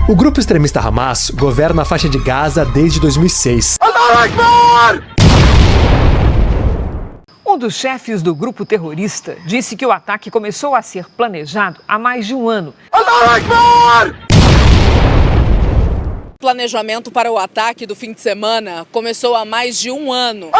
O grupo extremista Hamas governa a faixa de Gaza desde 2006. Um dos chefes do grupo terrorista disse que o ataque começou a ser planejado há mais de um ano. O planejamento para o ataque do fim de semana começou há mais de um ano.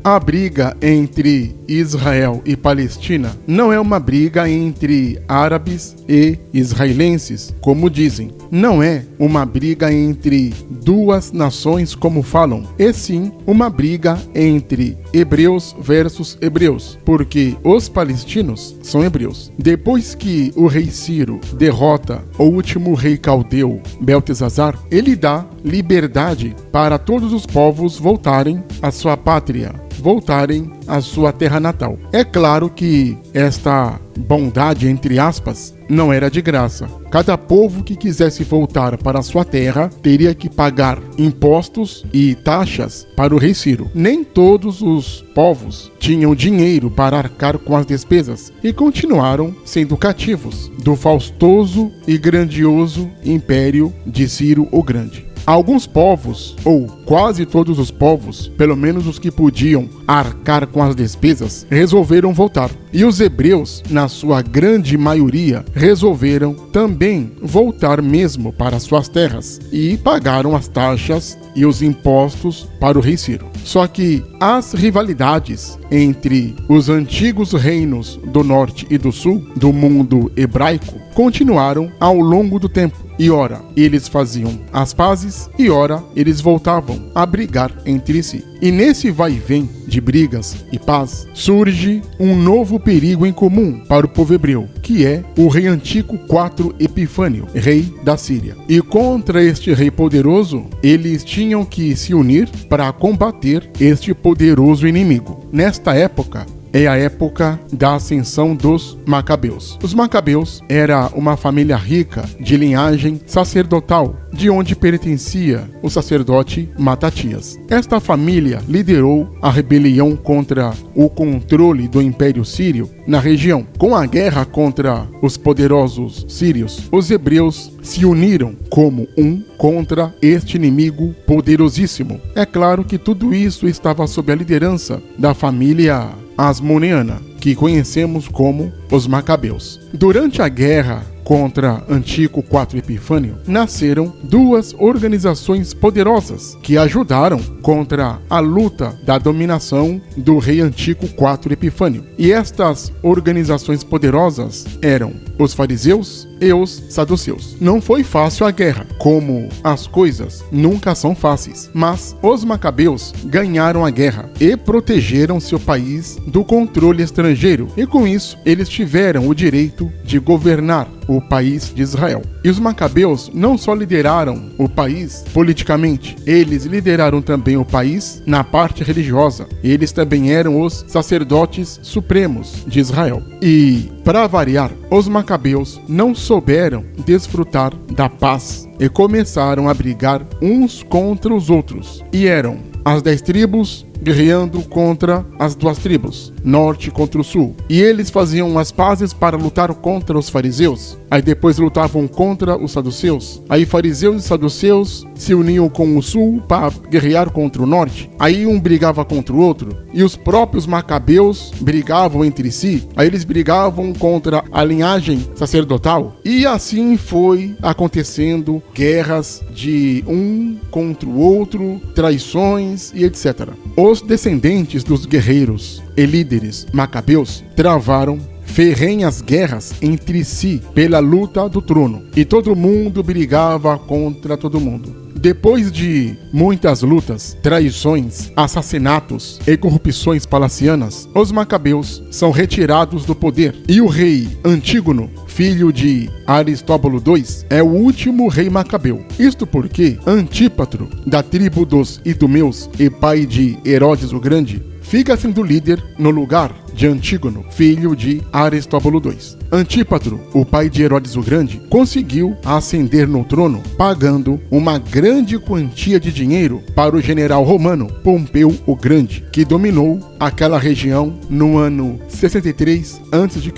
A briga entre Israel e Palestina não é uma briga entre árabes e israelenses, como dizem. Não é uma briga entre duas nações, como falam. É sim uma briga entre hebreus versus hebreus, porque os palestinos são hebreus. Depois que o rei Ciro derrota o último rei caldeu, Beltesazar, ele dá liberdade para todos os povos voltarem à sua pátria, voltarem à sua terra natal. É claro que esta bondade, entre aspas, não era de graça. Cada povo que quisesse voltar para a sua terra teria que pagar impostos e taxas para o rei Ciro. Nem todos os povos tinham dinheiro para arcar com as despesas e continuaram sendo cativos do faustoso e grandioso império de Ciro o Grande. Alguns povos, ou quase todos os povos, pelo menos os que podiam arcar com as despesas, resolveram voltar. E os hebreus, na sua grande maioria, resolveram também voltar mesmo para suas terras e pagaram as taxas e os impostos para o rei Ciro. Só que as rivalidades entre os antigos reinos do norte e do sul do mundo hebraico continuaram ao longo do tempo. E ora, eles faziam as pazes e ora, eles voltavam a brigar entre si. E nesse vai e vem de brigas e paz, surge um novo perigo em comum para o povo hebreu, que é o rei Antíoco IV Epifânio, rei da Síria. E contra este rei poderoso, eles tinham que se unir para combater este poderoso inimigo. Nesta época, é a época da ascensão dos Macabeus. Os Macabeus era uma família rica de linhagem sacerdotal, de onde pertencia o sacerdote Matatias. Esta família liderou a rebelião contra o controle do Império Sírio na região. Com a guerra contra os poderosos sírios, os hebreus se uniram como um contra este inimigo poderosíssimo. É claro que tudo isso estava sob a liderança da família Asmoneana, que conhecemos como os Macabeus. Durante a guerra contra Antíoco IV Epifânio, nasceram duas organizações poderosas que ajudaram contra a luta da dominação do rei Antíoco IV Epifânio. E estas organizações poderosas eram os fariseus e os saduceus. Não foi fácil a guerra, como as coisas nunca são fáceis, mas os macabeus ganharam a guerra e protegeram seu país do controle estrangeiro, e com isso eles tiveram o direito de governar o país de Israel. E os macabeus não só lideraram o país politicamente, eles lideraram também o país na parte religiosa. Eles também eram os sacerdotes supremos de Israel. E, para variar, os macabeus não souberam desfrutar da paz e começaram a brigar uns contra os outros. E eram as 10 tribos guerreando contra as 2 tribos, norte contra o sul. E eles faziam as pazes para lutar contra os fariseus. Aí depois lutavam contra os saduceus. Aí fariseus e saduceus se uniam com o sul para guerrear contra o norte. Aí um brigava contra o outro. E os próprios macabeus brigavam entre si. Aí eles brigavam contra a linhagem sacerdotal. E assim foi acontecendo guerras de um contra o outro, traições e etc. Os descendentes dos guerreiros e líderes macabeus travaram ferrenhas guerras entre si pela luta do trono, e todo mundo brigava contra todo mundo. Depois de muitas lutas, traições, assassinatos e corrupções palacianas, os macabeus são retirados do poder, e o rei Antígono, filho de Aristóbulo II, é o último rei macabeu. Isto porque Antípatro, da tribo dos Idumeus e pai de Herodes o Grande, fica sendo líder no lugar de Antígono, filho de Aristóbulo II. Antípatro, o pai de Herodes o Grande, conseguiu ascender no trono pagando uma grande quantia de dinheiro para o general romano Pompeu o Grande, que dominou aquela região no ano 63 a.C.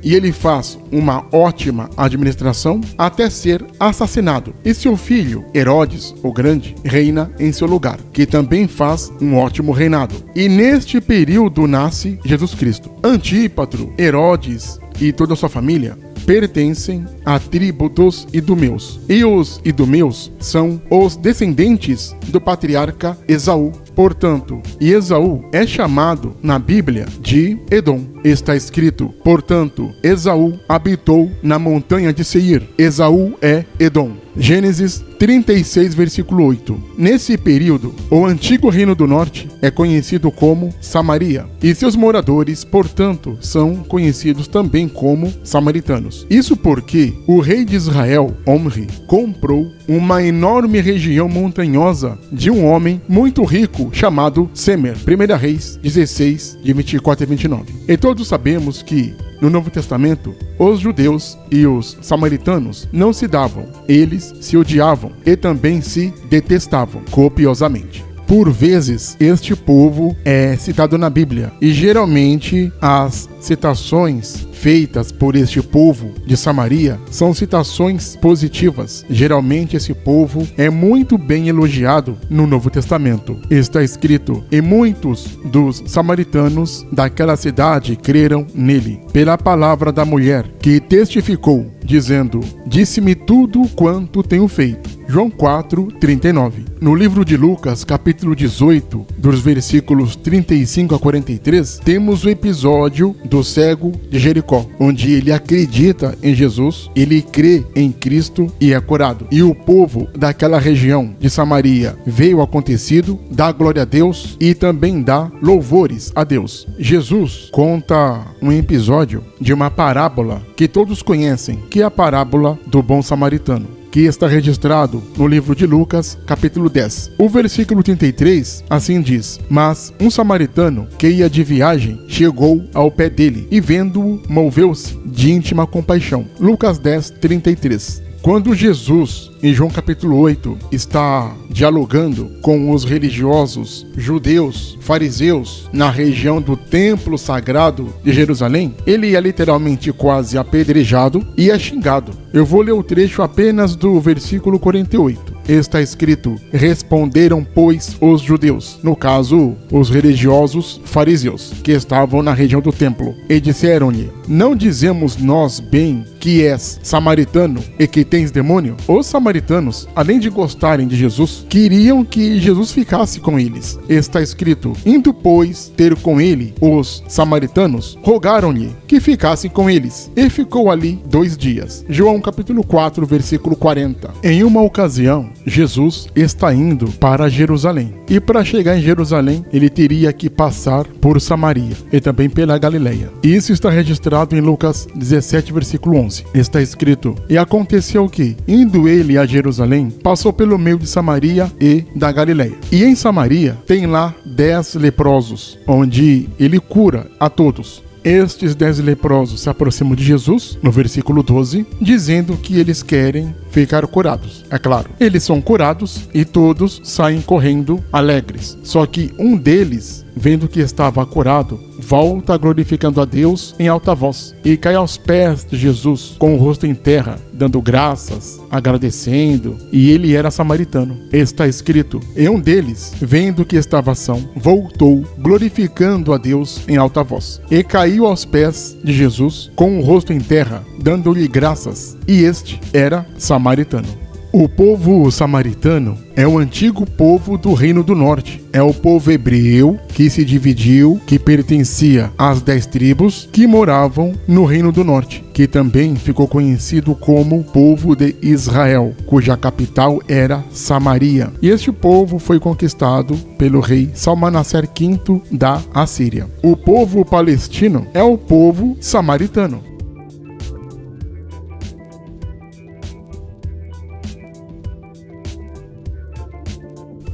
E ele faz uma ótima administração até ser assassinado. E seu filho, Herodes o Grande, reina em seu lugar, que também faz um ótimo reinado. E neste período nasce Jesus Cristo. Antípatro, Herodes e toda a sua família pertencem à tribo dos Idumeus. E os Idumeus são os descendentes do patriarca Esaú. Portanto, Esaú é chamado na Bíblia de Edom. Está escrito, portanto, Esaú habitou na montanha de Seir. Esaú é Edom. Gênesis 36, versículo 8. Nesse período, o antigo reino do norte é conhecido como Samaria, e seus moradores, portanto, são conhecidos também como samaritanos. Isso porque o rei de Israel, Omri, comprou uma enorme região montanhosa de um homem muito rico chamado Semer. 1 Reis 16, de 24 a 29. E todos sabemos que no Novo Testamento, os judeus e os samaritanos não se davam, eles se odiavam e também se detestavam copiosamente. Por vezes, este povo é citado na Bíblia e geralmente as citações feitas por este povo de Samaria são citações positivas. Geralmente esse povo é muito bem elogiado no Novo Testamento. Está escrito, e muitos dos samaritanos daquela cidade creram nele, pela palavra da mulher, que testificou, dizendo, disse-me tudo quanto tenho feito. João 4, 39. No livro de Lucas, capítulo 18, dos versículos 35 a 43, temos o episódio do cego de Jericó, onde ele acredita em Jesus, ele crê em Cristo e é curado. E o povo daquela região de Samaria vê o acontecido, dá glória a Deus e também dá louvores a Deus. Jesus conta um episódio de uma parábola que todos conhecem, que é a parábola do bom samaritano, que está registrado no livro de Lucas, capítulo 10. O versículo 33 assim diz, mas um samaritano que ia de viagem chegou ao pé dele e vendo-o, moveu-se de íntima compaixão. Lucas 10, 33. Quando Jesus, em João capítulo 8, está dialogando com os religiosos judeus, fariseus, na região do templo sagrado de Jerusalém, ele é literalmente quase apedrejado e é xingado. Eu vou ler o trecho apenas do versículo 48. Está escrito, responderam, pois, os judeus, no caso, os religiosos fariseus, que estavam na região do templo, e disseram-lhe, não dizemos nós bem que és samaritano e que tens demônio? Os samaritanos, além de gostarem de Jesus, queriam que Jesus ficasse com eles. Está escrito, indo, pois, ter com ele, os samaritanos rogaram-lhe que ficasse com eles, e ficou ali 2 dias. João capítulo 4, versículo 40. Em uma ocasião, Jesus está indo para Jerusalém. E para chegar em Jerusalém, ele teria que passar por Samaria e também pela Galileia. Isso está registrado em Lucas 17, versículo 11. Está escrito, e aconteceu que, indo ele a Jerusalém, passou pelo meio de Samaria e da Galileia. E em Samaria tem lá 10 leprosos, onde ele cura a todos. Estes 10 leprosos se aproximam de Jesus, no versículo 12, dizendo que eles querem ficar curados. É claro, eles são curados e todos saem correndo alegres. Só que um deles, vendo que estava curado, volta glorificando a Deus em alta voz e cai aos pés de Jesus com o rosto em terra, dando graças, agradecendo, e ele era samaritano. Está escrito, e um deles, vendo que estava são, voltou glorificando a Deus em alta voz e caiu aos pés de Jesus com o rosto em terra, dando-lhe graças, e este era samaritano. O povo samaritano é o antigo povo do Reino do Norte. É o povo hebreu que se dividiu, que pertencia às 10 tribos que moravam no Reino do Norte, que também ficou conhecido como povo de Israel, cuja capital era Samaria. E este povo foi conquistado pelo rei Salmanassar V da Assíria. O povo palestino é o povo samaritano.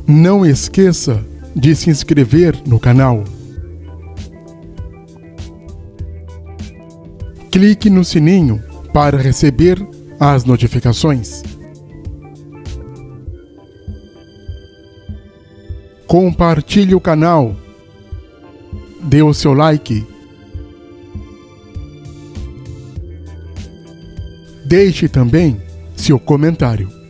Não esqueça de se inscrever no canal, Clique no sininho para receber as notificações. Compartilhe o canal. Dê o seu like. Deixe também seu comentário.